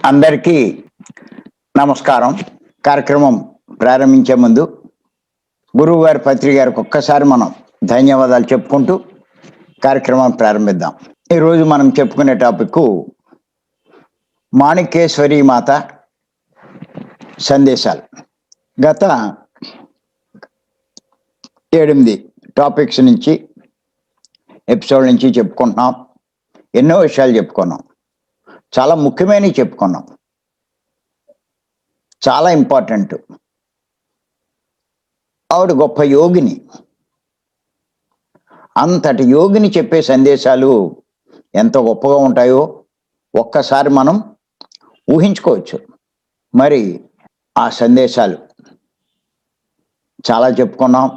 అందరికీ నమస్కారం. కార్యక్రమం ప్రారంభించే ముందు గురువు గారి పత్రిక గారికి ఒక్కసారి మనం ధన్యవాదాలు చెప్పుకుంటూ కార్యక్రమం ప్రారంభిద్దాం. ఈరోజు మనం చెప్పుకునే టాపిక్ మాణిక్యేశ్వరి మాత సందేశాలు. గత 8 టాపిక్స్ నుంచి ఎపిసోడ్ నుంచి చెప్పుకుంటున్నాం. ఎన్నో విషయాలు చెప్పుకున్నాం. చాలా ముఖ్యమైనవి చెప్పుకున్నాం. చాలా ఇంపార్టెంట్. ఆవిడ గొప్ప యోగిని. అంతటి యోగిని చెప్పే సందేశాలు ఎంత గొప్పగా ఉంటాయో ఒక్కసారి మనం ఊహించుకోవచ్చు. మరి ఆ సందేశాలు చాలా చెప్పుకున్నాం.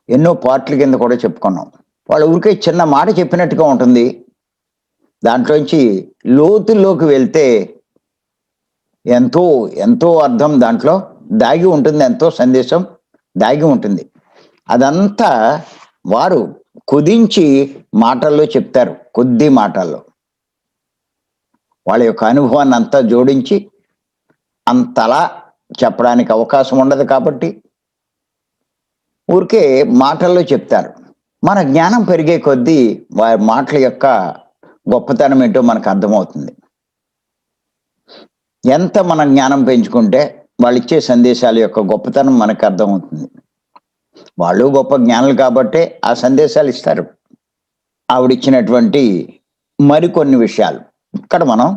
ఎన్నో పార్ట్ల కింద కూడా చెప్పుకున్నాం. వాళ్ళ ఊరికే చిన్న మాట చెప్పినట్టుగా ఉంటుంది. దాంట్లోంచి లోతుల్లోకి వెళ్తే ఎంతో ఎంతో అర్థం దాంట్లో దాగి ఉంటుంది. ఎంతో సందేశం దాగి ఉంటుంది. అదంతా వారు కుదించి మాటల్లో చెప్తారు. కొద్ది మాటల్లో వాళ్ళ యొక్క అనుభవాన్ని అంతా జోడించి అంతలా చెప్పడానికి అవకాశం ఉండదు. కాబట్టి ఊరికే మాటల్లో చెప్తారు. మన జ్ఞానం పెరిగే కొద్దీ వారి మాటల యొక్క గొప్పతనం ఏంటో మనకు అర్థమవుతుంది. ఎంత మన జ్ఞానం పెంచుకుంటే వాళ్ళు ఇచ్చే సందేశాల యొక్క గొప్పతనం మనకు అర్థమవుతుంది. వాళ్ళు గొప్ప జ్ఞానులు కాబట్టే ఆ సందేశాలు ఇస్తారు. ఆవిడిచ్చినటువంటి మరికొన్ని విషయాలు ఇక్కడ మనం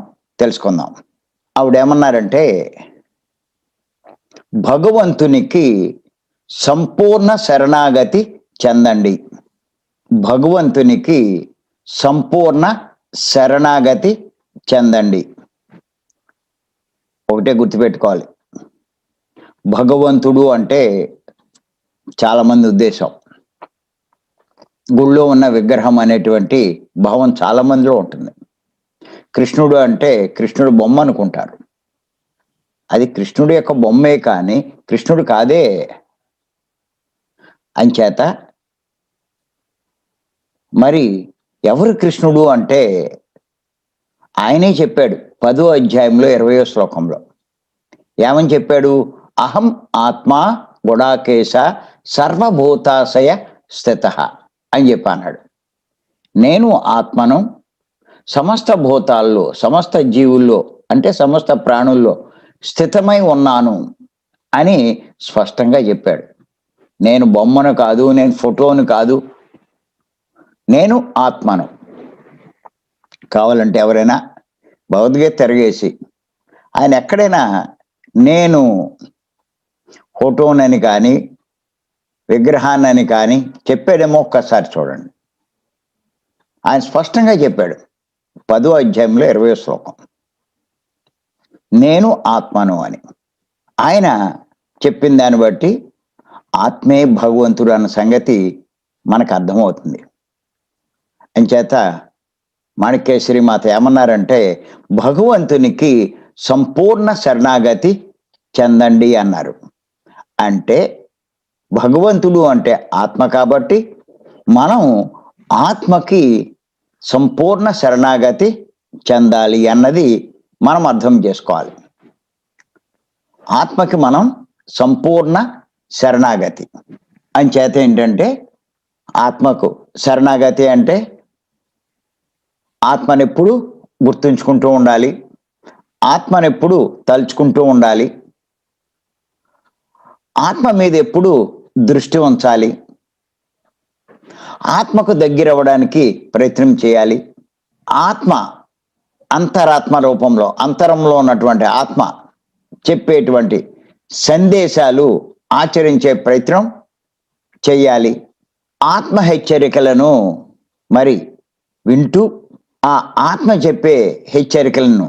తెలుసుకుందాం. ఆవిడేమన్నారంటే, భగవంతునికి సంపూర్ణ శరణాగతి చెందండి. భగవంతునికి సంపూర్ణ శరణాగతి చెందండి. ఒకటే గుర్తుపెట్టుకోవాలి. భగవంతుడు అంటే చాలా మంది ఉద్దేశం గుళ్ళో ఉన్న విగ్రహం అనేటువంటి భావం చాలా మందిలో ఉంటుంది. కృష్ణుడు అంటే కృష్ణుడు బొమ్మ అనుకుంటారు. అది కృష్ణుడు యొక్క బొమ్మే కానీ కృష్ణుడు కాదే. అంచేత మరి ఎవరు కృష్ణుడు అంటే ఆయనే చెప్పాడు 10వ అధ్యాయంలో 20వ శ్లోకంలో. ఏమని చెప్పాడు? అహం ఆత్మ గుడాకేశ సర్వభూతాశయ స్థిత అని చెప్పి అన్నాడు. నేను ఆత్మను సమస్త భూతాల్లో సమస్త జీవుల్లో అంటే సమస్త ప్రాణుల్లో స్థితమై ఉన్నాను అని స్పష్టంగా చెప్పాడు. నేను బొమ్మను కాదు, నేను ఫోటోను కాదు, నేను ఆత్మను. కావాలంటే ఎవరైనా భగవద్గీత తిరగేసి ఆయన ఎక్కడైనా నేను ఫోటోనని కానీ విగ్రహాన్నని కానీ చెప్పాడేమో ఒక్కసారి చూడండి. ఆయన స్పష్టంగా చెప్పాడు 10వ అధ్యాయంలో 20వ శ్లోకం, నేను ఆత్మను అని. ఆయన చెప్పిన దాన్ని బట్టి ఆత్మే భగవంతుడు అన్న సంగతి మనకు అర్థమవుతుంది. అంచేత మాణిక్యేశ్వరి మాత ఏమన్నారంటే, భగవంతునికి సంపూర్ణ శరణాగతి చెందండి అన్నారు. అంటే భగవంతుడు అంటే ఆత్మ కాబట్టి మనం ఆత్మకి సంపూర్ణ శరణాగతి చెందాలి అన్నది మనం అర్థం చేసుకోవాలి. ఆత్మకి మనం సంపూర్ణ శరణాగతి. అంచేత ఏంటంటే ఆత్మకు శరణాగతి అంటే ఆత్మనెప్పుడు గుర్తుంచుకుంటూ ఉండాలి, ఆత్మనెప్పుడు తలుచుకుంటూ ఉండాలి, ఆత్మ మీద ఎప్పుడు దృష్టి ఉంచాలి, ఆత్మకు దగ్గరవ్వడానికి ప్రయత్నం చేయాలి. ఆత్మ అంతరాత్మ రూపంలో అంతరంలో ఉన్నటువంటి ఆత్మ చెప్పేటువంటి సందేశాలు ఆచరించే ప్రయత్నం చేయాలి. ఆత్మ హెచ్చరికలను మరి వింటూ ఆ ఆత్మ చెప్పే హెచ్చరికలను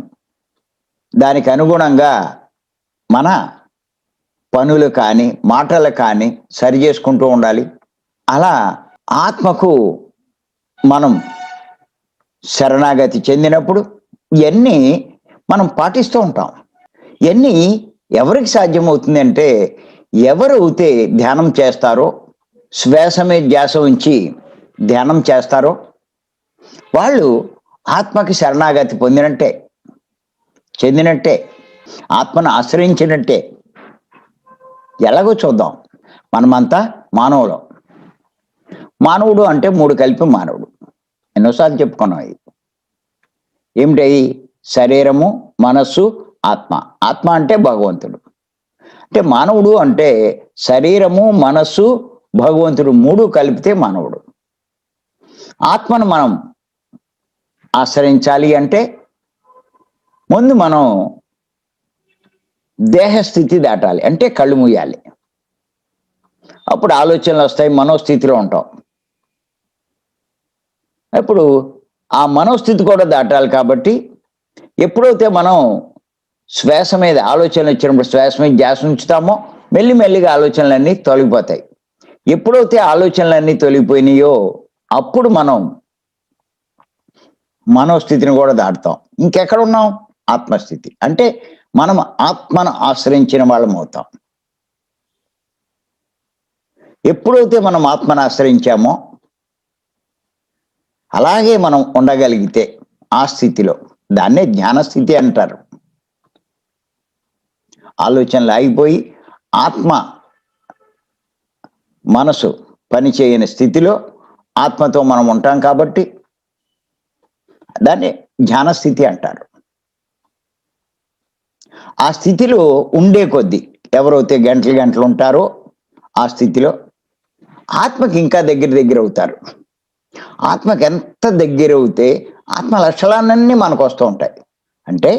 దానికి అనుగుణంగా మన పనులు కానీ మాటలు కానీ సరి చేసుకుంటూ ఉండాలి. అలా ఆత్మకు మనం శరణాగతి చెందినప్పుడు ఇవన్నీ మనం పాటిస్తూ ఉంటాం. ఇవన్నీ ఎవరికి సాధ్యమవుతుంది అంటే, ఎవరైతే ధ్యానం చేస్తారో, శ్వాస మీద ధ్యాస ఉంచి ధ్యానం చేస్తారో వాళ్ళు ఆత్మకి శరణాగతి పొందినట్టే. చెందినట్టే, ఆత్మను ఆశ్రయించినట్టే. ఎలాగో చూద్దాం. మనమంతా మానవులం. మానవుడు అంటే 3 కలిపి మానవుడు. ఎన్నోసార్లు చెప్పుకున్నాం ఇది. ఏమిటయి? శరీరము, మనస్సు, ఆత్మ. ఆత్మ అంటే భగవంతుడు. అంటే మానవుడు అంటే శరీరము, మనస్సు, భగవంతుడు 3 కలిపితే మానవుడు. ఆత్మను మనం ఆశ్రయించాలి అంటే ముందు మనం దేహస్థితి దాటాలి, అంటే కళ్ళు మూయాలి. అప్పుడు ఆలోచనలు వస్తాయి, మనోస్థితిలో ఉంటాం. ఇప్పుడు ఆ మనోస్థితి కూడా దాటాలి. కాబట్టి ఎప్పుడైతే మనం శ్వాస మీద ఆలోచనలు వచ్చినప్పుడు శ్వాస మీద ధ్యాస ఉంచుతామో మెల్లిమెల్లిగా ఆలోచనలన్నీ తొలగిపోతాయి. ఎప్పుడైతే ఆలోచనలన్నీ తొలగిపోయినాయో అప్పుడు మనం మనోస్థితిని కూడా దాటుతాం. ఇంకెక్కడ ఉన్నాం? ఆత్మస్థితి. అంటే మనం ఆత్మను ఆశ్రయించిన వాళ్ళం అవుతాం. ఎప్పుడైతే మనం ఆత్మను ఆశ్రయించామో అలాగే మనం ఉండగలిగితే ఆ స్థితిలో, దాన్నే జ్ఞానస్థితి అంటారు. ఆలోచనలు ఆగిపోయి ఆత్మ మనసు పనిచేయని స్థితిలో ఆత్మతో మనం ఉంటాం కాబట్టి దాన్ని జ్ఞానస్థితి అంటారు. ఆ స్థితిలో ఉండే కొద్దీ ఎవరైతే గంటలు గంటలు ఉంటారో ఆ స్థితిలో ఆత్మకి ఇంకా దగ్గర అవుతారు. ఆత్మకి ఎంత దగ్గర అవుతే ఆత్మ లక్షణాలన్నీ మనకు వస్తూ ఉంటాయి. అంటే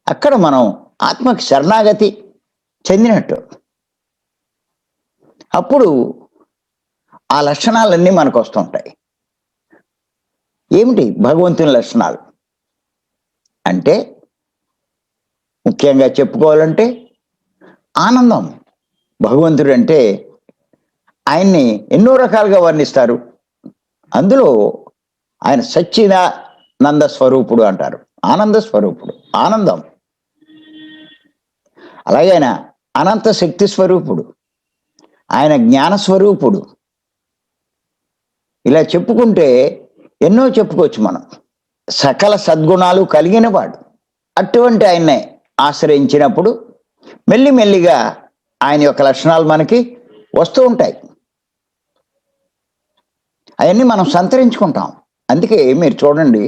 అక్కడ మనం ఆత్మకి శరణాగతి చెందినట్టు. అప్పుడు ఆ లక్షణాలన్నీ మనకు వస్తుంటాయి. ఏమిటి భగవంతుని లక్షణాలు అంటే? ముఖ్యంగా చెప్పుకోవాలంటే ఆనందం. భగవంతుడు అంటే ఆయన్ని ఎన్నో రకాలుగా వర్ణిస్తారు. అందులో ఆయన సచ్చిదానంద స్వరూపుడు అంటారు. ఆనంద స్వరూపుడు, ఆనందం. అలాగే ఆయన అనంత శక్తి స్వరూపుడు, ఆయన జ్ఞాన స్వరూపుడు. ఇలా చెప్పుకుంటే ఎన్నో చెప్పుకోవచ్చు మనం. సకల సద్గుణాలు కలిగిన వాడు. అటువంటి ఆయన్నే ఆశ్రయించినప్పుడు మెల్లిమెల్లిగా ఆయన యొక్క లక్షణాలు మనకి వస్తూ ఉంటాయి. అవన్నీ మనం సంతరించుకుంటాం. అందుకే మీరు చూడండి,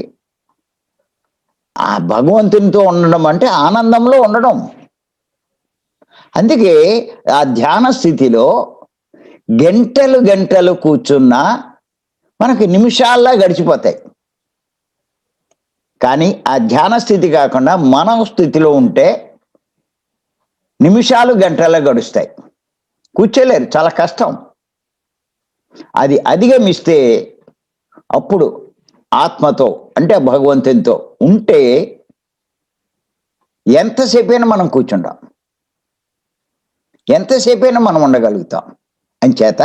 ఆ భగవంతునితో ఉండడం అంటే ఆనందంలో ఉండడం. అందుకే ఆ ధ్యాన స్థితిలో గంటలు గంటలు కూర్చున్నా మనకి నిమిషాల్లా గడిచిపోతాయి. కానీ ఆ ధ్యాన స్థితి కాకుండా మన స్థితిలో ఉంటే నిమిషాలు గంటల్లో గడుస్తాయి. కూర్చోలేరు, చాలా కష్టం. అది అధిగమిస్తే అప్పుడు ఆత్మతో అంటే భగవంతునితో ఉంటే ఎంతసేపైనా మనం కూర్చుంటాం, ఎంతసేపైనా మనం ఉండగలుగుతాం. అంచేత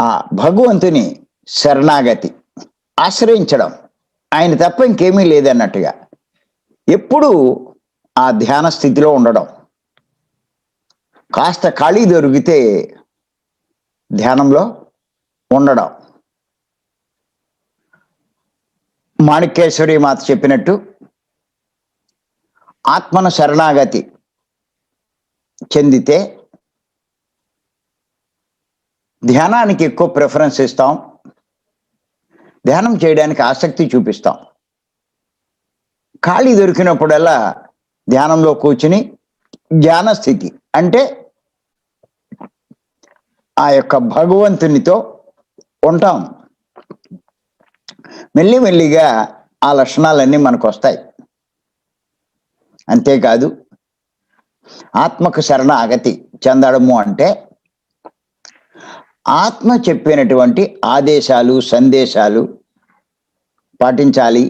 ఆ భగవంతుని శరణాగతి ఆశ్రయించడం, ఆయన తప్ప ఇంకేమీ లేదన్నట్టుగా ఎప్పుడూ ఆ ధ్యాన స్థితిలో ఉండడం. కాస్త ఖాళీ దొరికితే ధ్యానంలో ఉండడం. మాణిక్యేశ్వరి మాత చెప్పినట్టు ఆత్మను శరణాగతి చెందితే ధ్యానానికి ఎక్కువ ప్రిఫరెన్స్ ఇస్తాం, ధ్యానం చేయడానికి ఆసక్తి చూపిస్తాం. ఖాళీ దొరికినప్పుడల్లా ధ్యానంలో కూర్చుని ధ్యాన స్థితి అంటే ఆ యొక్క భగవంతునితో ఉంటాం. మెల్లిమెల్లిగా ఆ లక్షణాలన్నీ మనకు వస్తాయి. అంతేకాదు ఆత్మకు శరణాగతి చెందడము అంటే ఆత్మ చెప్పినటువంటి ఆదేశాలు సందేశాలు పాటించాలి,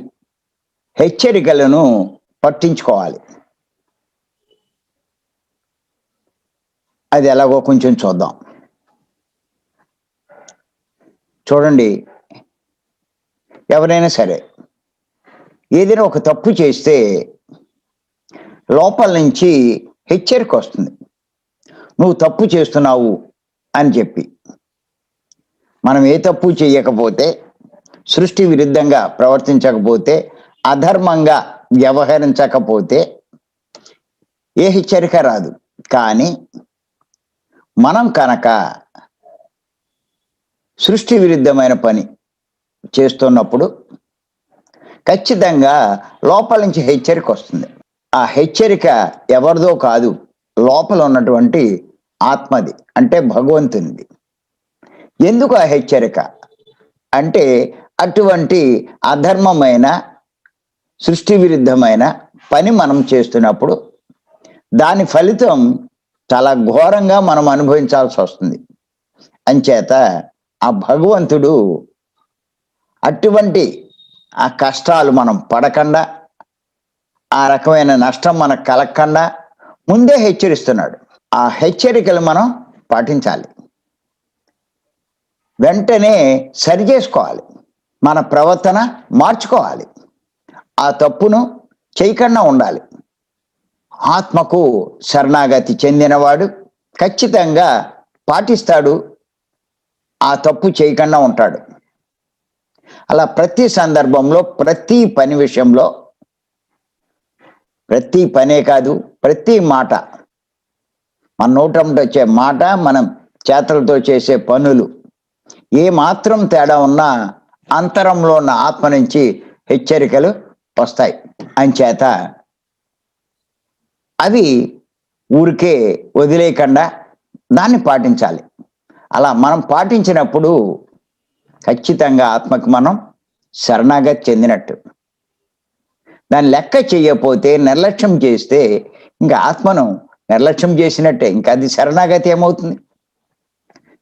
హెచ్చరికలను పట్టించుకోవాలి. అది ఎలాగో కొంచెం చూద్దాం. చూడండి, ఎవరైనా సరే ఏదైనా ఒక తప్పు చేస్తే లోపల నుంచి హెచ్చరిక వస్తుంది, నువ్వు తప్పు చేస్తున్నావు అని చెప్పి. మనం ఏ తప్పు చేయకపోతే, సృష్టి విరుద్ధంగా ప్రవర్తించకపోతే, అధర్మంగా వ్యవహరించకపోతే ఏ హెచ్చరిక రాదు. కానీ మనం కనుక సృష్టి విరుద్ధమైన పని చేస్తున్నప్పుడు ఖచ్చితంగా లోపల నుంచి హెచ్చరిక వస్తుంది. ఆ హెచ్చరిక ఎవరిదో కాదు, లోపల ఉన్నటువంటి ఆత్మది, అంటే భగవంతునిది. ఎందుకు ఆ హెచ్చరిక అంటే, అటువంటి అధర్మమైన సృష్టి విరుద్ధమైన పని మనం చేస్తున్నప్పుడు దాని ఫలితం చాలా ఘోరంగా మనం అనుభవించాల్సి వస్తుంది. అంచేత ఆ భగవంతుడు అటువంటి ఆ కష్టాలు మనం పడకుండా, ఆ రకమైన నష్టం మనకు కలగకుండా ముందే హెచ్చరిస్తున్నాడు. ఆ హెచ్చరికలు మనం పాటించాలి, వెంటనే సరి చేసుకోవాలి, మన ప్రవర్తన మార్చుకోవాలి, ఆ తప్పును చేయకుండా ఉండాలి. ఆత్మకు శరణాగతి చెందినవాడు ఖచ్చితంగా పాటిస్తాడు, ఆ తప్పు చేయకుండా ఉంటాడు. అలా ప్రతి సందర్భంలో, ప్రతి పని విషయంలో, ప్రతి పనే కాదు, ప్రతి మాట, మన నోటంట వచ్చే మాట, మనం చేతులతో చేసే పనులు ఏ మాత్రం తేడా ఉన్నా అంతరంలో ఉన్న ఆత్మ నుంచి హెచ్చరికలు వస్తాయి. అంచేత అవి ఊరికే వదిలేయకుండా దాన్ని పాటించాలి. అలా మనం పాటించినప్పుడు ఖచ్చితంగా ఆత్మకు మనం శరణాగతి చెందినట్టు. దాన్ని లెక్క చేయకపోతే, నిర్లక్ష్యం చేస్తే ఇంకా ఆత్మను నిర్లక్ష్యం చేసినట్టే. ఇంకా అది శరణాగతి ఏమవుతుంది?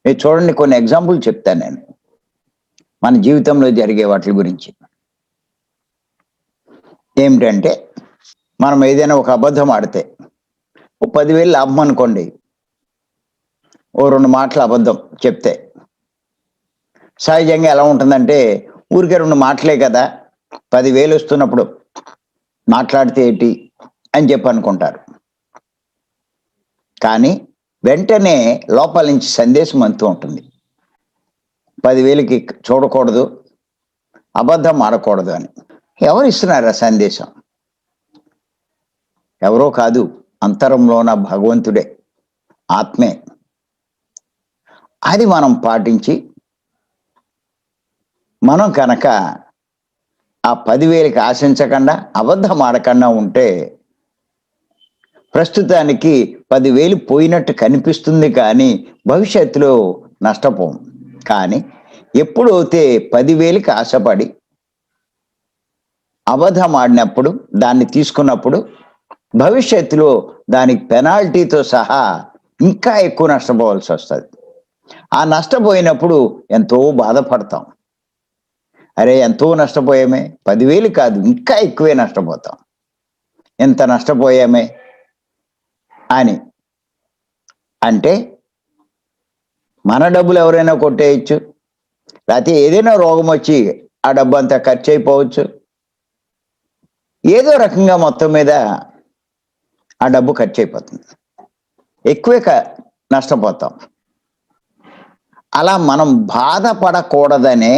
మీరు చూడండి, కొన్ని ఎగ్జాంపుల్ చెప్తాను నేను మన జీవితంలో జరిగే వాటి గురించి. ఏమిటంటే, మనం ఏదైనా ఒక అబద్ధం ఆడితే, ఓ 10,000 లాభం అనుకోండి, ఓ 2 మాటలు అబద్ధం చెప్తే సహజంగా ఎలా ఉంటుందంటే, ఊరికే 2 మాటలే కదా, 10,000 వస్తున్నప్పుడు మాట్లాడితే ఏంటి అని చెప్పి అనుకుంటారు. కానీ వెంటనే లోపల నుంచి సందేశం అంతూ ఉంటుంది, 10,000కి చూడకూడదు, అబద్ధం ఆడకూడదు అని. ఎవరు ఇస్తున్నారు ఆ సందేశం? ఎవరో కాదు, అంతరంలోన భగవంతుడే, ఆత్మే. అది మనం పాటించి మనం కనుక ఆ 10,000కి ఆశించకుండా, అబద్ధం ఆడకుండా ఉంటే ప్రస్తుతానికి 10,000 పోయినట్టు కనిపిస్తుంది, కానీ భవిష్యత్తులో నష్టపోం. కానీ ఎప్పుడైతే 10,000కి ఆశపడి అబద్ధం ఆడినప్పుడు, దాన్ని తీసుకున్నప్పుడు భవిష్యత్తులో దానికి పెనాల్టీతో సహా ఇంకా ఎక్కువ నష్టపోవాల్సి వస్తుంది. ఆ నష్టపోయినప్పుడు ఎంతో బాధపడతాం. అరే, ఎంతో నష్టపోయామే, 10,000 కాదు ఇంకా ఎక్కువే నష్టపోతాం, ఎంత నష్టపోయామే అని. అంటే మన డబ్బులు ఎవరైనా కొట్టేయచ్చు, లేకపోతే ఏదైనా రోగం వచ్చి ఆ డబ్బు అంతా ఖర్చు అయిపోవచ్చు. ఏదో రకంగా మొత్తం మీద ఆ డబ్బు ఖర్చు అయిపోతుంది, ఎక్కువే నష్టపోతాం. అలా మనం బాధపడకూడదనే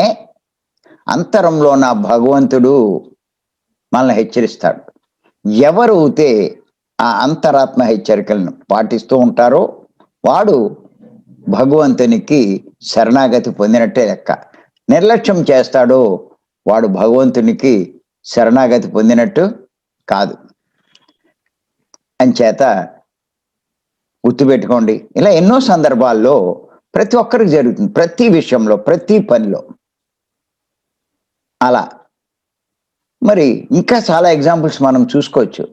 అంతరంలో నా భగవంతుడు మనల్ని హెచ్చరిస్తాడు. ఎవరైతే ఆ అంతరాత్మ హెచ్చరికలను పాటిస్తూ ఉంటారో వాడు భగవంతునికి శరణాగతి పొందినట్టే లెక్క. నిర్లక్ష్యం చేస్తాడో వాడు భగవంతునికి శరణాగతి పొందినట్టు కాదు. అంచేత గుర్తుపెట్టుకోండి, ఇలా ఎన్నో సందర్భాల్లో ప్రతి ఒక్కరికి జరుగుతుంది, ప్రతి విషయంలో, ప్రతి పనిలో. అలా మరి ఇంకా చాలా ఎగ్జాంపుల్స్ మనం చూసుకోవచ్చు.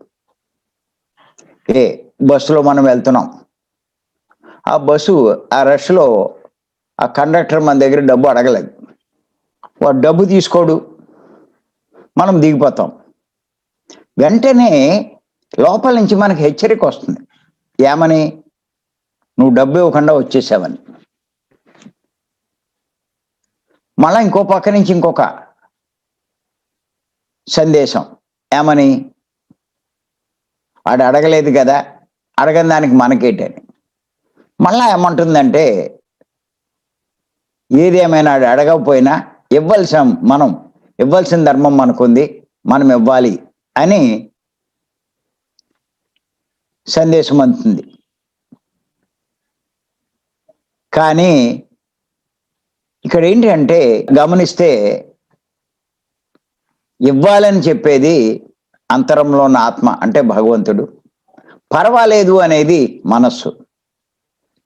బస్సులో మనం వెళ్తున్నాం, ఆ బస్సు ఆ రష్లో ఆ కండక్టర్ మన దగ్గర డబ్బు అడగలేదు, వాడు డబ్బు తీసుకోడు, మనం దిగిపోతాం. వెంటనే లోపల నుంచి మనకి హెచ్చరిక వస్తుంది, ఏమని? నువ్వు డబ్బు ఇవ్వకుండా వచ్చేసావని. మళ్ళా ఇంకో పక్క నుంచి ఇంకొక సందేశం, ఏమని? వాడు అడగలేదు కదా, అడగని దానికి మనకేంటని. మళ్ళా ఏమంటుందంటే, ఏదేమైనా అడగకపోయినా మనం ఇవ్వాల్సిన ధర్మం మనకుంది, మనం ఇవ్వాలి అని సందేశం అందుతుంది. కానీ ఇక్కడ ఏంటి అంటే గమనిస్తే ఇవ్వాలని చెప్పేది అంతరంలో ఉన్న ఆత్మ అంటే భగవంతుడు, పర్వాలేదు అనేది మనస్సు.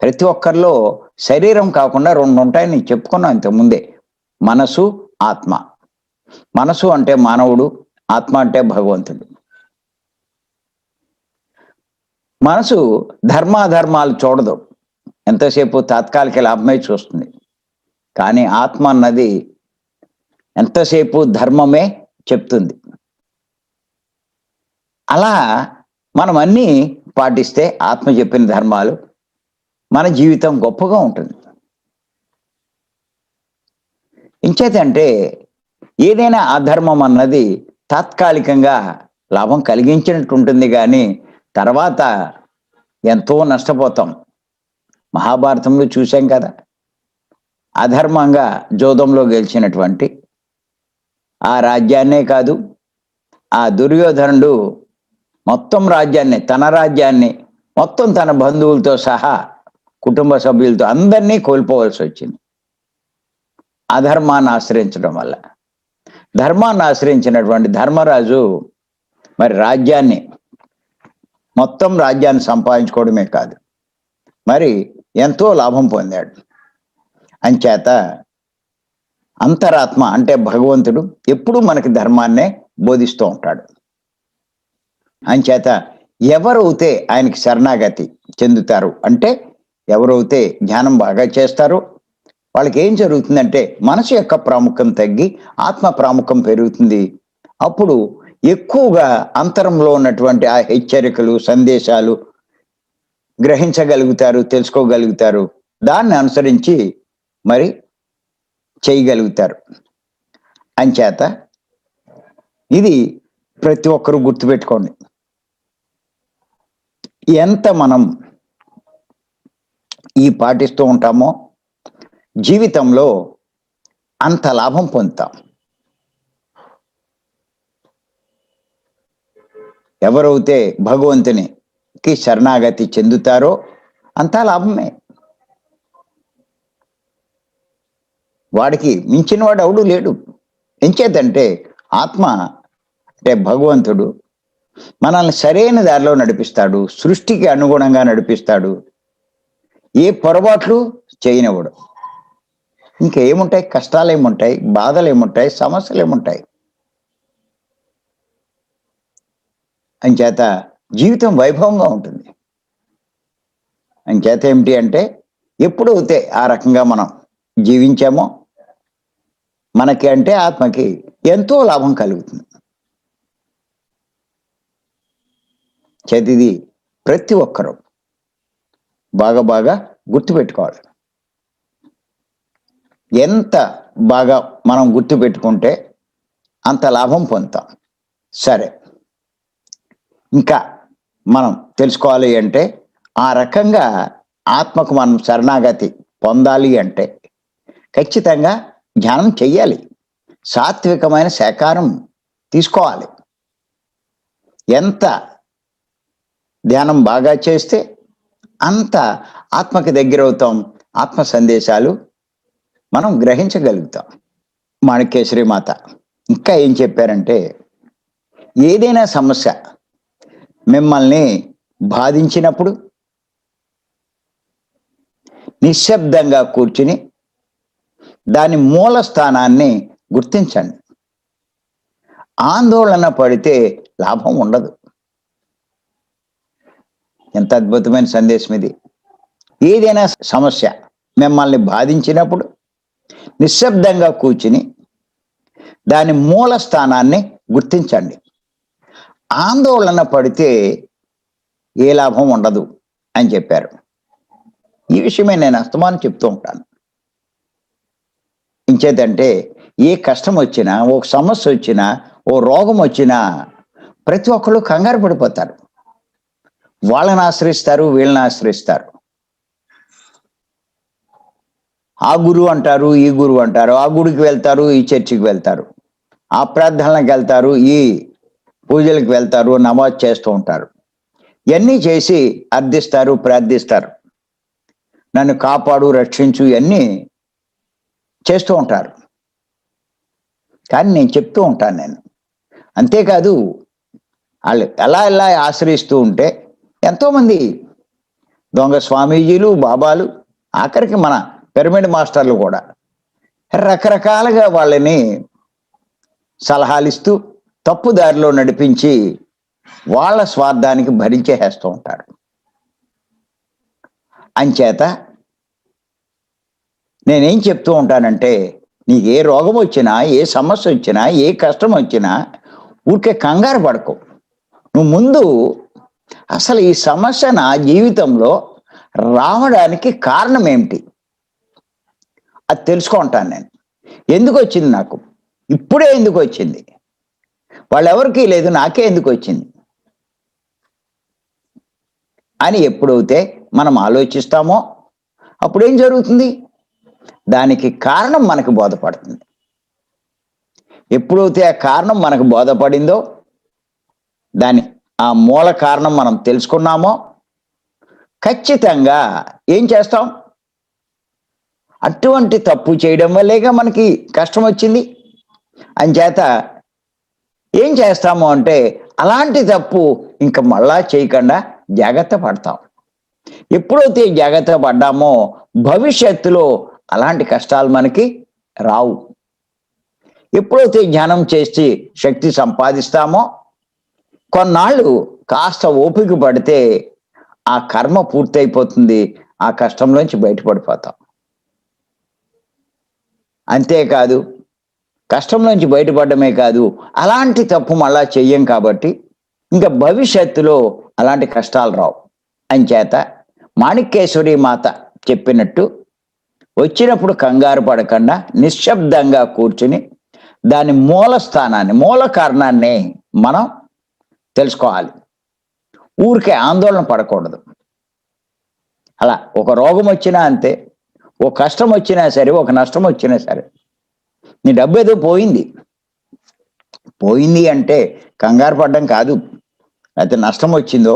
ప్రతి ఒక్కరిలో శరీరం కాకుండా రెండు ఉంటాయని చెప్పుకున్నాం ఇంతకుముందే, మనసు ఆత్మ. మనసు అంటే మానవుడు, ఆత్మ అంటే భగవంతుడు. మనసు ధర్మాధర్మాలు చూడదు, ఎంతసేపు తాత్కాలిక లాభమే చూస్తుంది. కానీ ఆత్మ అన్నది ఎంతసేపు ధర్మమే చెప్తుంది. అలా మనం అన్నీ పాటిస్తే ఆత్మ చెప్పిన ధర్మాలు, మన జీవితం గొప్పగా ఉంటుంది. ఇంచేతంటే ఏదైనా అధర్మం అన్నది తాత్కాలికంగా లాభం కలిగించినట్టు ఉంటుంది, కానీ తర్వాత ఎంతో నష్టపోతాం. మహాభారతంలో చూసాం కదా, అధర్మంగా జోదంలో గెలిచినటువంటి ఆ రాజ్యాన్నే కాదు, ఆ దుర్యోధనుడు మొత్తం రాజ్యాన్ని, తన రాజ్యాన్ని మొత్తం తన బంధువులతో సహా కుటుంబ సభ్యులతో అందరినీ కోల్పోవలసి వచ్చింది అధర్మాన్ని ఆశ్రయించడం వల్ల. ధర్మాన్ని ఆశ్రయించినటువంటి ధర్మరాజు మరి రాజ్యాన్ని, మొత్తం రాజ్యాన్ని సంపాదించుకోవడమే కాదు, మరి ఎంతో లాభం పొందాడు. అంచేత అంతరాత్మ అంటే భగవంతుడు ఎప్పుడూ మనకి ధర్మాన్నే బోధిస్తూ ఉంటాడు. అంచేత ఎవరైతే ఆయనకి శరణాగతి చెందుతారు అంటే, ఎవరైతే ధ్యానం బాగా చేస్తారో వాళ్ళకి ఏం జరుగుతుందంటే మనసు యొక్క ప్రాముఖ్యం తగ్గి ఆత్మ ప్రాముఖ్యం పెరుగుతుంది. అప్పుడు ఎక్కువగా అంతరంలో ఉన్నటువంటి ఆ హెచ్చరికలు, సందేశాలు గ్రహించగలుగుతారు, తెలుసుకోగలుగుతారు. దాన్ని అనుసరించి మరి చేయగలుగుతారు. అంచేత ఇది ప్రతి ఒక్కరూ గుర్తుపెట్టుకోండి. ఎంత మనం ఈ పాటిస్తూ ఉంటామో జీవితంలో అంత లాభం పొందుతాం. ఎవరైతే భగవంతునికి శరణాగతి చెందుతారో అంతా లాభమే. వాడికి మించిన వాడు ఎవడు లేడు. ఎంచేతంటే ఆత్మ అంటే భగవంతుడు మనల్ని సరైన దారిలో నడిపిస్తాడు, సృష్టికి అనుగుణంగా నడిపిస్తాడు. ఏ పొరపాట్లు చేయనివ్వడు. ఇంకేముంటాయి, కష్టాలు ఏముంటాయి, బాధలు ఏముంటాయి, సమస్యలు ఏముంటాయి. అంచేత జీవితం వైభవంగా ఉంటుంది. అంచేత ఏమిటి అంటే ఎప్పుడైతే ఆ రకంగా మనం జీవించామో మనకి అంటే ఆత్మకి ఎంతో లాభం కలుగుతుంది. చేతిది ప్రతి ఒక్కరూ బాగా బాగా గుర్తుపెట్టుకోవాలి. ఎంత బాగా మనం గుర్తుపెట్టుకుంటే అంత లాభం పొందుతాం. సరే, ఇంకా మనం తెలుసుకోవాలి అంటే ఆ రకంగా ఆత్మకు మనం శరణాగతి పొందాలి అంటే ఖచ్చితంగా ధ్యానం చెయ్యాలి, సాత్వికమైన శాకారం తీసుకోవాలి. ఎంత ధ్యానం బాగా చేస్తే అంత ఆత్మకి దగ్గర అవుతాం, ఆత్మ సందేశాలు మనం గ్రహించగలుగుతాం. మాణిక్యేశ్వరి మాత ఇంకా ఏం చెప్పారంటే, ఏదైనా సమస్య మిమ్మల్ని బాధించినప్పుడు నిశ్శబ్దంగా కూర్చుని దాని మూల స్థానాన్ని గుర్తించండి. ఆందోళన పడితే లాభం ఉండదు. ఎంత అద్భుతమైన సందేశం ఇది. ఏదైనా సమస్య మిమ్మల్ని బాధించినప్పుడు నిశ్శబ్దంగా కూర్చుని దాని మూల స్థానాన్ని గుర్తించండి. ఆందోళన పడితే ఏ లాభం ఉండదు అని చెప్పారు. ఈ విషయమే నేను అస్తమానం చెప్తూ ఉంటాను. ఇంచేతంటే ఏ కష్టం వచ్చినా, ఓ సమస్య వచ్చినా, ఓ రోగం వచ్చినా ప్రతి ఒక్కరు కంగారు పడిపోతారు. వాళ్ళని ఆశ్రయిస్తారు, వీళ్ళని ఆశ్రయిస్తారు. ఆ గురువు అంటారు, ఈ గురువు అంటారు, ఆ గుడికి వెళ్తారు, ఈ చర్చికి వెళ్తారు, ఆ ప్రార్థనలకు వెళ్తారు, ఈ పూజలకు వెళ్తారు, నమాజ్ చేస్తూ ఉంటారు. ఇవన్నీ చేసి అర్థిస్తారు, ప్రార్థిస్తారు, నన్ను కాపాడు, రక్షించు, ఇవన్నీ చేస్తూ ఉంటారు. కానీ నేను చెప్తూ ఉంటాను నేను. అంతేకాదు వాళ్ళు ఎలా ఆశ్రయిస్తూ ఉంటే ఎంతోమంది దొంగ స్వామీజీలు, బాబాలు, ఆఖరికి మన పిరమిడ్ మాస్టర్లు కూడా రకరకాలుగా వాళ్ళని సలహాలు ఇస్తూ తప్పు దారిలో నడిపించి వాళ్ళ స్వార్థానికి భరించేస్తూ ఉంటారు. అంచేత నేనేం చెప్తూ ఉంటానంటే, నీకు ఏ రోగం వచ్చినా, ఏ సమస్య వచ్చినా, ఏ కష్టం వచ్చినా ఊరికే కంగారు పడకు. నువ్వు ముందు అసలు ఈ సమస్య నా జీవితంలో రావడానికి కారణం ఏమిటి అది తెలుసుకుంటాను నేను. ఎందుకు వచ్చింది నాకు, ఇప్పుడే ఎందుకు వచ్చింది, వాళ్ళెవరికీ లేదు, నాకే ఎందుకు వచ్చింది అని ఎప్పుడైతే మనం ఆలోచిస్తామో అప్పుడేం జరుగుతుంది, దానికి కారణం మనకు బోధపడుతుంది. ఎప్పుడైతే ఆ కారణం మనకు బోధపడిందో, దాని ఆ మూల కారణం మనం తెలుసుకున్నామో ఖచ్చితంగా ఏం చేస్తాం, అటువంటి తప్పు చేయడం వల్లేగా మనకి కష్టం వచ్చింది. అంచేత ఏం చేస్తాము అంటే అలాంటి తప్పు ఇంకా మళ్ళా చేయకుండా జాగ్రత్త పడతాం. ఎప్పుడైతే జాగ్రత్త పడ్డామో భవిష్యత్తులో అలాంటి కష్టాలు మనకి రావు. ఎప్పుడైతే ధ్యానం చేసి శక్తి సంపాదిస్తామో కొన్నాళ్ళు కాస్త ఓపిక పడితే ఆ కర్మ పూర్తయిపోతుంది, ఆ కష్టంలోంచి బయటపడిపోతాం. అంతేకాదు కష్టంలోంచి బయటపడమే కాదు, అలాంటి తప్పు మళ్ళా చెయ్యం కాబట్టి ఇంకా భవిష్యత్తులో అలాంటి కష్టాలు రావు. అంచేత మాణిక్యేశ్వరి మాత చెప్పినట్టు వచ్చినప్పుడు కంగారు పడకుండా నిశ్శబ్దంగా కూర్చుని దాని మూల స్థానాన్ని, మూల కారణాన్ని మనం తెలుసుకోవాలి. ఊరికే ఆందోళన పడకూడదు. అలా ఒక రోగం వచ్చినా అంతే, ఒక కష్టం వచ్చినా సరే, ఒక నష్టం వచ్చినా సరే, నీ డబ్బు ఏదో పోయింది అంటే కంగారు పడ్డం కాదు, లేకపోతే నష్టం వచ్చిందో,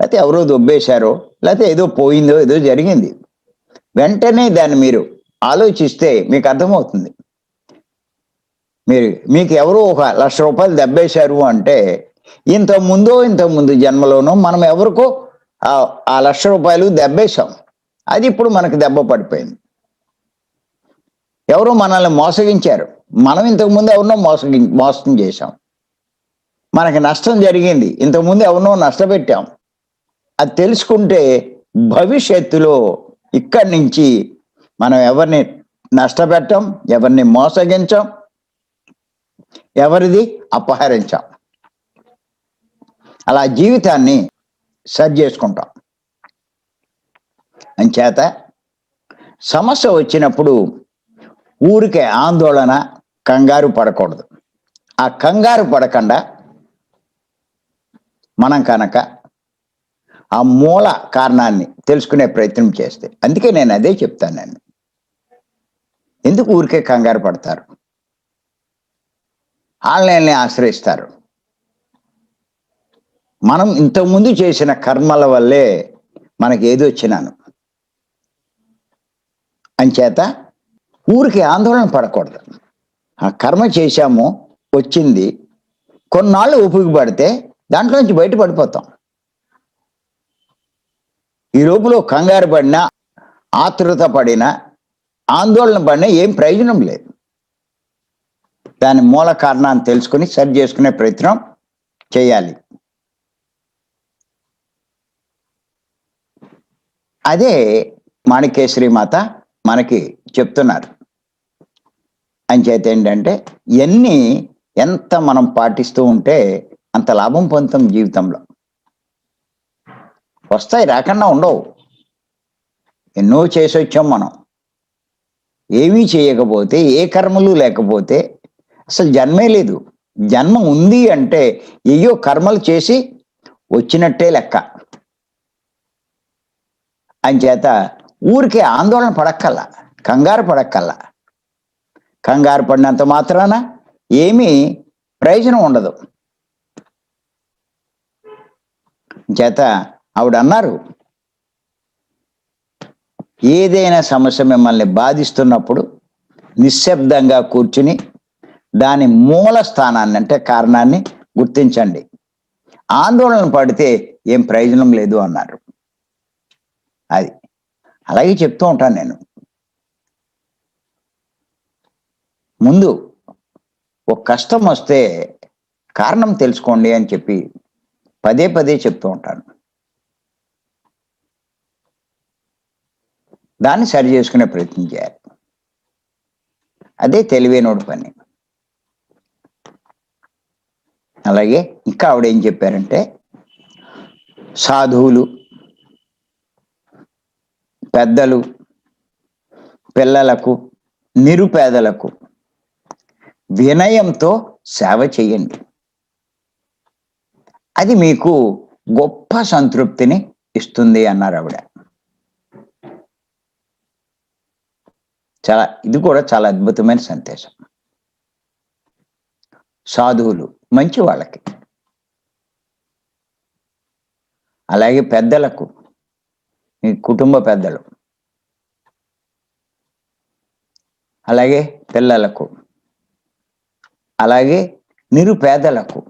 లేకపోతే ఎవరో దొబ్బేశారో, లేకపోతే ఏదో పోయిందో, ఏదో జరిగింది, వెంటనే దాన్ని మీరు ఆలోచిస్తే మీకు అర్థమవుతుంది. మీకు ఎవరో 1,00,000 రూపాయలు దెబ్బేశారు అంటే ఇంతకుముందు జన్మలోనో మనం ఎవరికో ఆ 1,00,000 రూపాయలు దెబ్బేశాం, అది ఇప్పుడు మనకు దెబ్బ పడిపోయింది. ఎవరో మనల్ని మోసగించారు, మనం ఇంతకుముందు ఎవరినో మోసం చేశాం, మనకి నష్టం జరిగింది, ఇంతకుముందు ఎవరినో నష్టపెట్టాం. అది తెలుసుకుంటే భవిష్యత్తులో ఇక్కడి నుంచి మనం ఎవరిని నష్టపెట్టాం, ఎవరిని మోసగించాం, ఎవరిది అపహరించాం, అలా జీవితాన్ని సరి చేసుకుంటాం. అంచేత సమస్య వచ్చినప్పుడు ఊరికే ఆందోళన, కంగారు పడకూడదు. ఆ కంగారు పడకుండా మనం కనుక ఆ మూల కారణాన్ని తెలుసుకునే ప్రయత్నం చేస్తే, అందుకే నేను అదే చెప్తాను. నేను ఎందుకు ఊరికే కంగారు పడతారు, ఆన్లైన్ని ఆశ్రయిస్తారు. మనం ఇంతకుముందు చేసిన కర్మల వల్లే మనకి ఏది వచ్చినాను. అంచేత ఊరికి ఆందోళన పడకూడదు. ఆ కర్మ చేశాము, వచ్చింది, కొన్నాళ్ళు ఉపయోగపడితే దాంట్లో నుంచి బయటపడిపోతాం. ఈ లోపల కంగారు పడినా, ఆతృత పడినా, ఆందోళన పడినా ఏం ప్రయోజనం లేదు. దాని మూల కారణాన్ని తెలుసుకుని సరి చేసుకునే ప్రయత్నం చేయాలి. అదే మాణిక్యేశ్వరి మాత మనకి చెప్తున్నారు. అంచేత ఏంటంటే ఇవన్నీ ఎంత మనం పాటిస్తూ ఉంటే అంత లాభం పొందుతాం జీవితంలో. వస్తాయి, రాకుండా ఉండవు. ఎన్నో చేసి వచ్చాం మనం. ఏమీ చేయకపోతే, ఏ కర్మలు లేకపోతే అసలు జన్మే లేదు. జన్మ ఉంది అంటే ఏయో కర్మలు చేసి వచ్చినట్టే లెక్క. అంచేత ఊరికే ఆందోళన పడక్కల్లా, కంగారు పడక్కల్లా. కంగారు పడినంత మాత్రాన ఏమీ ప్రయోజనం ఉండదు. చేత ఆవిడ అన్నారు, ఏదైనా సమస్య మిమ్మల్ని బాధిస్తున్నప్పుడు నిశ్శబ్దంగా కూర్చుని దాని మూల స్థానాన్ని అంటే కారణాన్ని గుర్తించండి. ఆందోళన పడితే ఏం ప్రయోజనం లేదు అన్నారు. అది అలాగే చెప్తూ ఉంటాను నేను. ముందు ఒక కష్టం వస్తే కారణం తెలుసుకోండి అని చెప్పి పదే పదే చెప్తూ ఉంటాను. దాన్ని సరి చేసుకునే ప్రయత్నం చేయాలి. అదే తెలివైనోడి పని. అలాగే ఇంకా ఆవిడ ఏం చెప్పారంటే, సాధువులు, పెద్దలు, పిల్లలకు, నిరుపేదలకు వినయంతో సేవ చేయండి. అది మీకు గొప్ప సంతృప్తిని ఇస్తుంది అన్నారు ఆవిడ. ఇది కూడా చాలా అద్భుతమైన సందేశం. సాధువులు మంచి వాళ్ళకి, అలాగే పెద్దలకు, మీ కుటుంబ పెద్దలు, అలాగే పిల్లలకు, అలాగే నిరుపేదలకు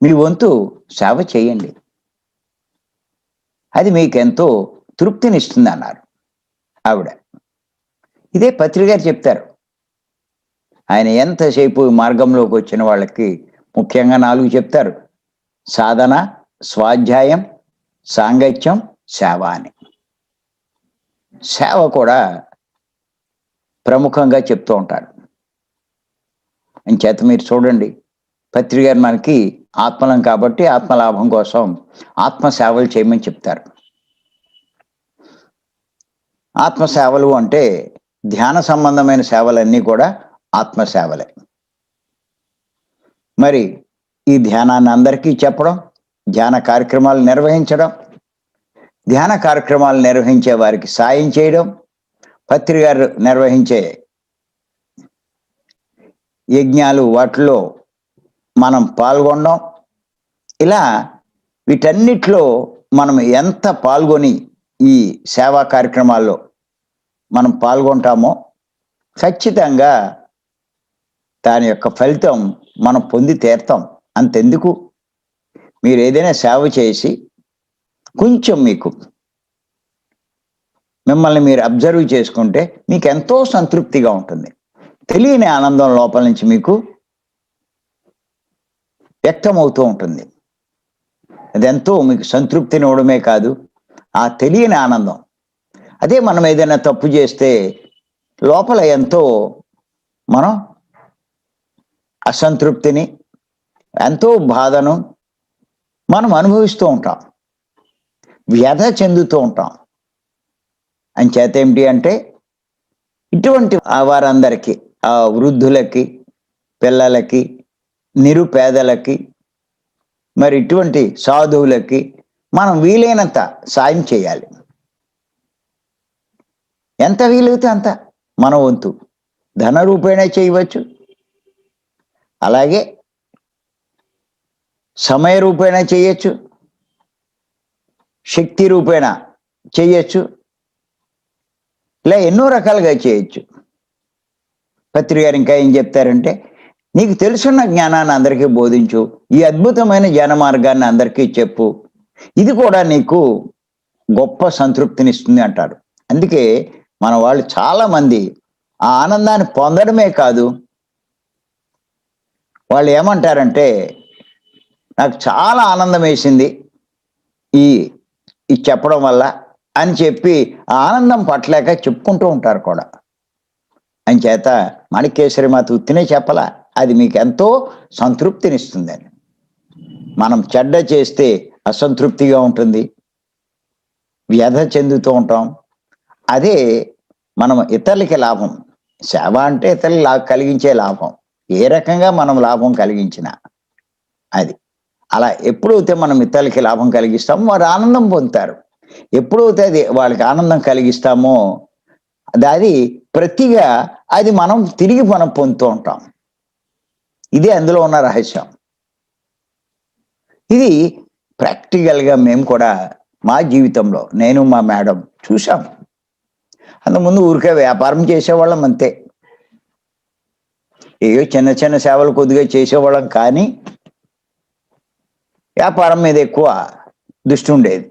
మీ వంతు సేవ చేయండి. అది మీకెంతో తృప్తినిస్తుంది అన్నారు ఆవిడ. ఇదే పత్రి గారు చెప్తారు. ఆయన ఎంతసేపు మార్గంలోకి వచ్చిన వాళ్ళకి ముఖ్యంగా 4 చెప్తారు: సాధన, స్వాధ్యాయం, సాంగత్యం, సేవ అని. సేవ కూడా ప్రముఖంగా చెప్తూ ఉంటారు. అంచేత మీరు చూడండి, పత్రి గారు మనకి ఆత్మలం కాబట్టి ఆత్మలాభం కోసం ఆత్మ సేవలు చేయమని చెప్తారు. ఆత్మ సేవలు అంటే ధ్యాన సంబంధమైన సేవలన్నీ కూడా ఆత్మ సేవలే. మరి ఈ ధ్యానాన్ని అందరికీ చెప్పడం, ధ్యాన కార్యక్రమాలు నిర్వహించడం, ధ్యాన కార్యక్రమాలు నిర్వహించే వారికి సాయం చేయడం, పత్రి గారు నిర్వహించే యజ్ఞాలు వాటిలో మనం పాల్గొనడం, ఇలా వీటన్నిటిలో మనం ఎంత పాల్గొని ఈ సేవా కార్యక్రమాల్లో మనం పాల్గొంటామో ఖచ్చితంగా దాని యొక్క ఫలితం మనం పొంది తీరుతాం. అంతెందుకు, మీరు ఏదైనా సేవ చేసి కొంచెం మిమ్మల్ని మీరు అబ్జర్వ్ చేసుకుంటే మీకు ఎంతో సంతృప్తిగా ఉంటుంది. తెలియని ఆనందం లోపల నుంచి మీకు వ్యక్తమవుతూ ఉంటుంది. అదెంతో మీకు సంతృప్తిని ఇవ్వడమే కాదు, ఆ తెలియని ఆనందం. అదే మనం ఏదైనా తప్పు చేస్తే లోపల ఎంతో మనం అసంతృప్తిని, ఎంతో బాధను మనం అనుభవిస్తూ ఉంటాం, వ్యధ చెందుతూ ఉంటాం. అంచేత ఏమిటి అంటే, ఇటువంటి వారందరికీ, ఆ వృద్ధులకి, పిల్లలకి, నిరుపేదలకి, మరి ఇటువంటి సాధువులకి మనం వీలైనంత సాయం చేయాలి. ఎంత వీలైతే అంత మన వంతు. ధన రూపేణా చేయవచ్చు, అలాగే సమయ రూపేణా చేయొచ్చు, శక్తి రూపేణా చేయొచ్చు, ఇలా ఎన్నో రకాలుగా చేయొచ్చు. పత్రి గారు ఇంకా ఏం చెప్తారంటే, నీకు తెలుసున్న జ్ఞానాన్ని అందరికీ బోధించు, ఈ అద్భుతమైన జ్ఞాన మార్గాన్ని అందరికీ చెప్పు, ఇది కూడా నీకు గొప్ప సంతృప్తినిస్తుంది అంటారు. అందుకే మన వాళ్ళు చాలా మంది ఆ ఆనందాన్ని పొందడమే కాదు, వాళ్ళు ఏమంటారంటే, నాకు చాలా ఆనందం వేసింది ఈ చెప్పడం వల్ల అని చెప్పి ఆ ఆనందం పట్టలేక చెప్పుకుంటూ ఉంటారు కూడా. అంచేత మాణిక్యేశ్వరి మాత ఉత్తినే చెప్పలా, అది మీకు ఎంతో సంతృప్తినిస్తుందని. మనం చెడ్డ చేస్తే అసంతృప్తిగా ఉంటుంది, వ్యధ చెందుతూ ఉంటాం. అదే మనం ఇతరులకి లాభం. సేవ అంటే ఇతరులకు కలిగించే లాభం, ఏ రకంగా మనం లాభం కలిగించినా అది. అలా ఎప్పుడైతే మనం ఇతరులకి లాభం కలిగిస్తామో వారు ఆనందం పొందుతారు. ఎప్పుడైతే అది వాళ్ళకి ఆనందం కలిగిస్తామో అది ప్రతిగా అది మనం తిరిగి పొందుతూ ఉంటాం. ఇదే అందులో ఉన్న రహస్యం. ఇది ప్రాక్టికల్గా మేము కూడా మా జీవితంలో నేను మా మేడం చూసాం. అంతకుముందు ఊరికే వ్యాపారం చేసేవాళ్ళం అంతే. ఏవో చిన్న చిన్న సేవలు కొద్దిగా చేసేవాళ్ళం, కానీ వ్యాపారం మీద ఎక్కువ దృష్టి ఉండేది.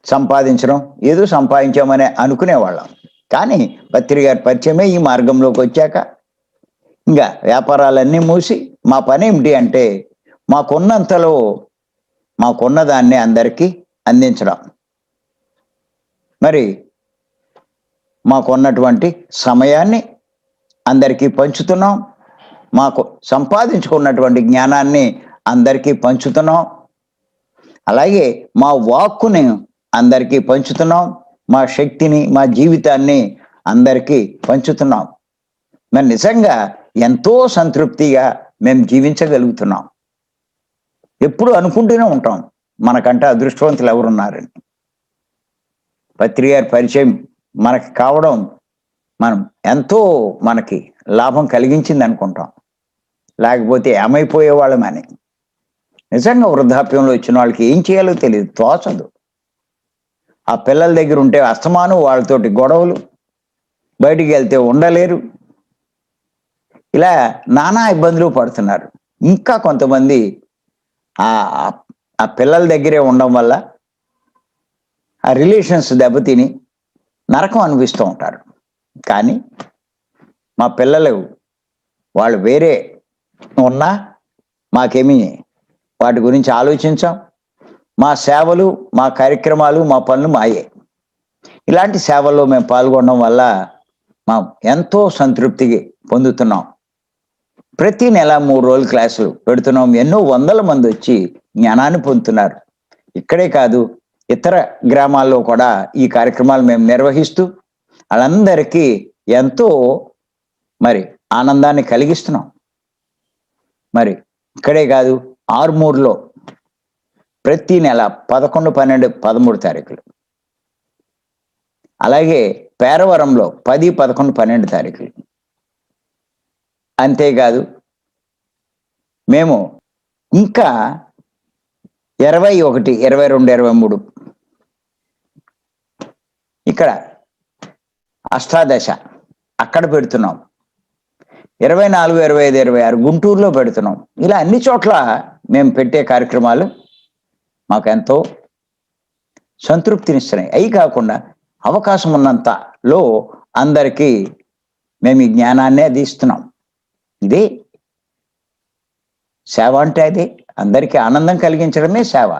సంపాదించడం, ఏదో సంపాదించామని అనుకునేవాళ్ళం. కానీ పత్రి గారి పరిచయమే ఈ మార్గంలోకి వచ్చాక ఇంకా వ్యాపారాలన్నీ మూసి మా పని ఏమిటి అంటే మాకున్నంతలో మాకున్న దాన్ని అందరికీ అందించడం. మరి మాకున్నటువంటి సమయాన్ని అందరికీ పంచుతున్నాం, మాకు సంపాదించుకున్నటువంటి జ్ఞానాన్ని అందరికీ పంచుతున్నాం, అలాగే మా వాక్కుని అందరికీ పంచుతున్నాం, మా శక్తిని మా జీవితాన్ని అందరికీ పంచుతున్నాం. మరి నిజంగా ఎంతో సంతృప్తిగా మేము జీవించగలుగుతున్నాం. ఎప్పుడు అనుకుంటూనే ఉంటాం మనకంటే అదృష్టవంతులు ఎవరున్నారని. పత్రి గారి పరిచయం మనకి కావడం మనం ఎంతో మనకి లాభం కలిగించింది అనుకుంటాం, లేకపోతే ఏమైపోయేవాళ్ళమని. నిజంగా వృద్ధాప్యంలో వచ్చిన వాళ్ళకి ఏం చేయాలో తెలియదు, తోచదు. ఆ పిల్లల దగ్గర ఉంటే అస్తమానం వాళ్ళతోటి గొడవలు, బయటికి వెళ్తే ఉండలేరు, ఇలా నానా ఇబ్బందులు పడుతున్నారు. ఇంకా కొంతమంది ఆ పిల్లల దగ్గరే ఉండడం వల్ల ఆ రిలేషన్స్ దెబ్బతిని నరకం అనిపిస్తూ ఉంటారు. కానీ మా పిల్లలు వాళ్ళు వేరే ఉన్నా మాకేమీ వాటి గురించి ఆలోచించాం. మా సేవలు, మా కార్యక్రమాలు, మా పనులు మాయే. ఇలాంటి సేవల్లో మేము పాల్గొనడం వల్ల మేము ఎంతో సంతృప్తి పొందుతున్నాం. ప్రతి నెల 3 రోజులు క్లాసులు పెడుతున్నాం. ఎన్నో వందల మంది వచ్చి జ్ఞానాన్ని పొందుతున్నారు. ఇక్కడే కాదు, ఇతర గ్రామాల్లో కూడా ఈ కార్యక్రమాలు మేము నిర్వహిస్తూ వాళ్ళందరికీ ఎంతో మరి ఆనందాన్ని కలిగిస్తున్నాం. మరి ఇక్కడే కాదు, ఆర్మూర్లో ప్రతి నెల 11, 12, 13 తారీఖులు, అలాగే పేరవరంలో 10, 11, 12 తారీఖులు. అంతేకాదు మేము ఇంకా 21, 22, 23 ఇక్కడ అష్టాదశ అక్కడ పెడుతున్నాం. 24, 25, 26 గుంటూరులో పెడుతున్నాం. ఇలా అన్ని చోట్ల మేము పెట్టే కార్యక్రమాలు మాకు ఎంతో సంతృప్తినిస్తున్నాయి. అవి కాకుండా అవకాశం ఉన్నంతలో అందరికీ మేము ఈ జ్ఞానాన్ని అందిస్తున్నాం. ఇదే సేవ అంటే, అది అందరికీ ఆనందం కలిగించడమే సేవ.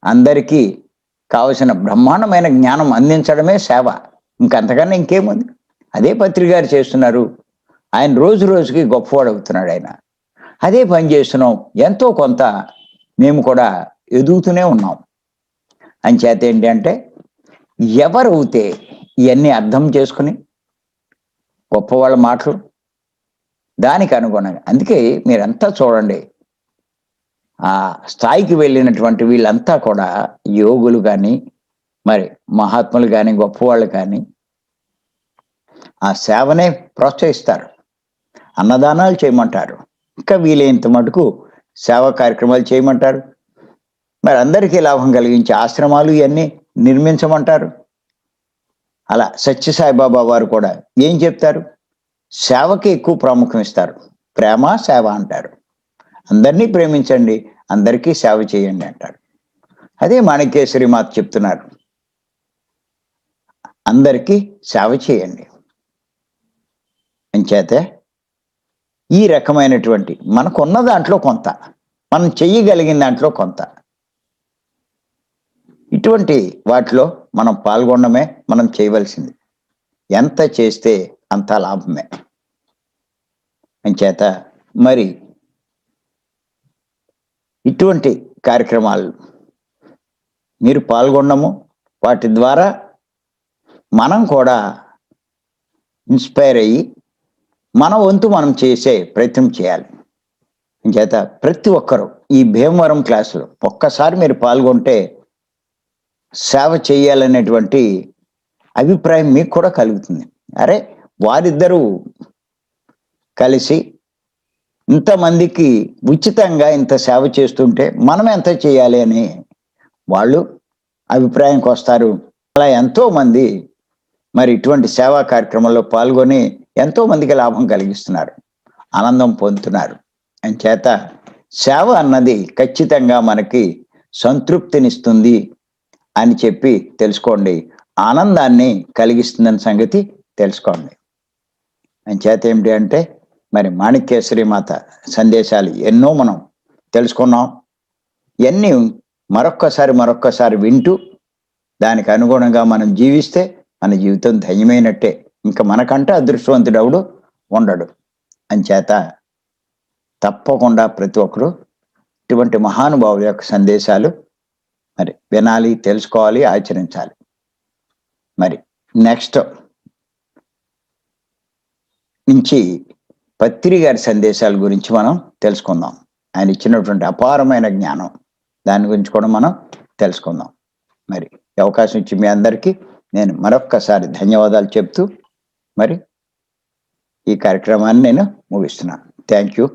అందరికీ కావలసిన బ్రహ్మాండమైన జ్ఞానం అందించడమే సేవ. ఇంకంతకన్నా ఇంకేముంది? అదే పత్రి గారు చేస్తున్నారు. ఆయన రోజు రోజుకి గొప్పవాడు అవుతున్నాడు. ఆయన అదే పని చేస్తున్నాం. ఎంతో కొంత మేము కూడా ఎదుగుతూనే ఉన్నాం. అంచేత ఏంటి అంటే, ఎవరైతే ఇవన్నీ అర్థం చేసుకుని గొప్పవాళ్ళ మాటలు దానికి అనుగుణంగా, అందుకే మీరంతా చూడండి, ఆ స్థాయికి వెళ్ళినటువంటి వీళ్ళంతా కూడా యోగులు కానీ, మరి మహాత్ములు కానీ, గొప్పవాళ్ళు కానీ ఆ సేవనే ప్రోత్సహిస్తారు. అన్నదానాలు చేయమంటారు, ఇంకా వీలైనంత మటుకు సేవా కార్యక్రమాలు చేయమంటారు. మరి అందరికీ లాభం కలిగించే ఆశ్రమాలు ఇవన్నీ నిర్మించమంటారు. అలా సత్యసాయిబాబా వారు కూడా ఏం చెప్తారు? సేవకి ఎక్కువ ప్రాముఖ్యం ఇస్తారు. ప్రేమ సేవ అంటారు. అందరినీ ప్రేమించండి, అందరికీ సేవ చేయండి అంటారు. అదే మాణిక్యేశ్వరి మాత చెప్తున్నారు, అందరికీ సేవ చేయండి. అంచేతే ఈ రకమైనటువంటి మనకున్న దాంట్లో కొంత, మనం చెయ్యగలిగిన దాంట్లో కొంత, ఇటువంటి వాటిలో మనం పాల్గొనడమే మనం చేయవలసింది. ఎంత చేస్తే అంత లాభమే. అంచేత మరి ఇటువంటి కార్యక్రమాలు మీరు పాల్గొనడము, వాటి ద్వారా మనం కూడా ఇన్స్పైర్ అయ్యి మన వంతు మనం చేసే ప్రయత్నం చేయాలి. అంచేత ప్రతి ఒక్కరూ ఈ భీమవరం క్లాసులో ఒక్కసారి మీరు పాల్గొంటే సేవ చేయాలనేటువంటి అభిప్రాయం మీకు కూడా కలుగుతుంది. అరే, వారిద్దరూ కలిసి ఇంతమందికి ఉచితంగా ఇంత సేవ చేస్తుంటే మనం ఎంత చేయాలి అని వాళ్ళు అభిప్రాయానికి వస్తారు. అలా ఎంతో మంది మరి ఇటువంటి సేవా కార్యక్రమంలో పాల్గొని ఎంతో మందికి లాభం కలిగిస్తున్నారు, ఆనందం పొందుతున్నారు. అంచేత సేవ అన్నది ఖచ్చితంగా మనకి సంతృప్తినిస్తుంది అని చెప్పి తెలుసుకోండి, ఆనందాన్ని కలిగిస్తుందని సంగతి తెలుసుకోండి. అంచేత ఏమిటి అంటే మరి మాణిక్యేశ్వరి మాత సందేశాలు ఎన్నో మనం తెలుసుకున్నాం. ఇవన్నీ మరొక్కసారి వింటూ దానికి అనుగుణంగా మనం జీవిస్తే మన జీవితం ధన్యమైనట్టే. ఇంకా మనకంటే అదృష్టవంతుడు ఎవడు ఉండడు. అంచేత తప్పకుండా ప్రతి ఒక్కరు ఇటువంటి మహానుభావుల యొక్క సందేశాలు మరి వినాలి, తెలుసుకోవాలి, ఆచరించాలి. మరి నెక్స్ట్ నుంచి పత్రి గారి సందేశాల గురించి మనం తెలుసుకుందాం. ఆయన ఇచ్చినటువంటి అపారమైన జ్ఞానం, దాని గురించి కూడా మనం తెలుసుకుందాం. మరి అవకాశం ఇచ్చి మీ అందరికీ నేను మరొక్కసారి ధన్యవాదాలు చెప్తూ మరి ఈ కార్యక్రమాన్ని నేను ముగిస్తున్నాను. Thank you.